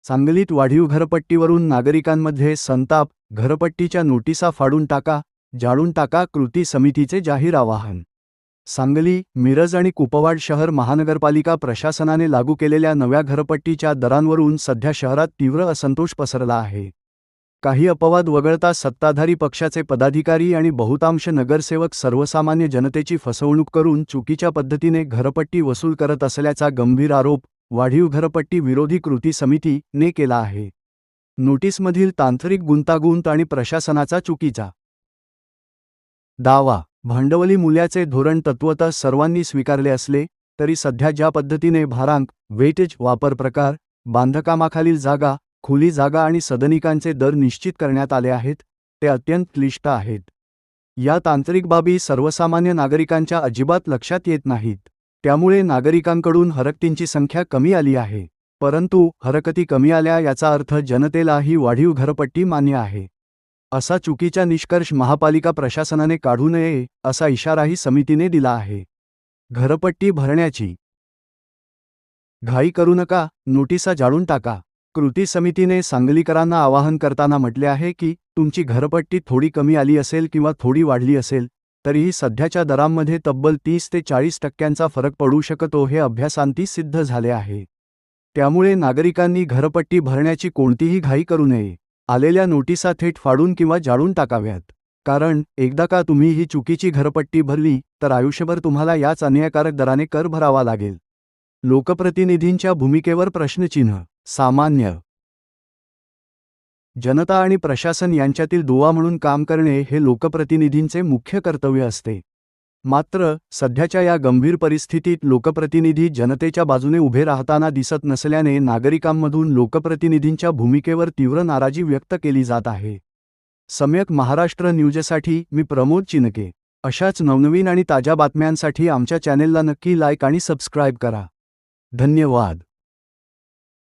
सांगलीत वाढीव घरपट्टीवरून नागरिकांमध्ये संताप. घरपट्टीच्या नोटिसा फाडून टाका, जाळून टाका. कृती समितीचे जाहीर आवाहन. सांगली, मिरज आणि कुपवाड शहर महानगरपालिका प्रशासनाने लागू केलेल्या नव्या घरपट्टीच्या दरांवरून सध्या शहरात तीव्र असंतोष पसरला आहे. काही अपवाद वगळता सत्ताधारी पक्षाचे पदाधिकारी आणि बहुतांश नगरसेवक सर्वसामान्य जनतेची फसवणूक करून चुकीच्या पद्धतीने घरपट्टी वसूल करत असल्याचा गंभीर आरोप वाढीव घरपट्टी विरोधी कृती समिती ने केला आहे. नोटीसमधील तांत्रिक गुंतागुंत आणि प्रशासनाचा चुकीचा दावा. भांडवली मूल्याचे धोरण तत्वतः सर्वांनी स्वीकारले असले तरी सध्या ज्या पद्धतीने भारांक, वेटेज, वापर प्रकार, बांधकामाखालील जागा, खुली जागा आणि सदनिकांचे दर निश्चित करण्यात आले आहेत ते अत्यंत क्लिष्ट आहेत. या तांत्रिक बाबी सर्वसामान्य नागरिकांच्या अजिबात लक्षात येत नाहीत. त्यामुळे नागरिकांकडून हरकतींची संख्या कमी आली आहे. परंतु हरकती कमी आल्या याचा अर्थ जनतेला ही वाढीव घरपट्टी मान्य आहे असा चुकीचा निष्कर्ष महापालिका प्रशासनाने काढू नये असा इशाराही समितीने दिला आहे. घरपट्टी भरण्याची घाई करू नका, नोटिसा जाळून टाका. कृती समितीने सांगलीकरांना आवाहन करताना म्हटले आहे की तुमची घरपट्टी थोडी कमी आली असेल किंवा थोडी वाढली असेल तरीही सध्याच्या दरांमध्ये तब्बल 30 ते 40% फरक पडू शकतो हे अभ्यासांती सिद्ध झाले आहे. त्यामुळे नागरिकांनी घरपट्टी भरण्याची कोणतीही घाई करू नये. आलेल्या नोटिसा थेट फाडून किंवा जाळून टाकाव्यात. कारण एकदा का तुम्ही ही चुकीची घरपट्टी भरली तर आयुष्यभर तुम्हाला याच अन्यायकारक दराने कर भरावा लागेल. लोकप्रतिनिधींच्या भूमिकेवर प्रश्नचिन्ह. सामान्य जनता आणि प्रशासन यांच्यातील दुवा म्हणून काम करणे हे लोकप्रतिनिधींचे मुख्य कर्तव्य असते. मात्र सध्याच्या या गंभीर परिस्थितीत लोकप्रतिनिधी जनतेच्या बाजूने उभे राहताना दिसत नसल्याने नागरिकांमधून लोकप्रतिनिधींच्या भूमिकेवर तीव्र नाराजी व्यक्त केली जात आहे. सम्यक महाराष्ट्र न्यूजसाठी मी प्रमोद चिनके. अशाच नवनवीन आणि ताज्या बातम्यांसाठी आमच्या चॅनेलला नक्की लाईक आणि सबस्क्राईब करा. धन्यवाद.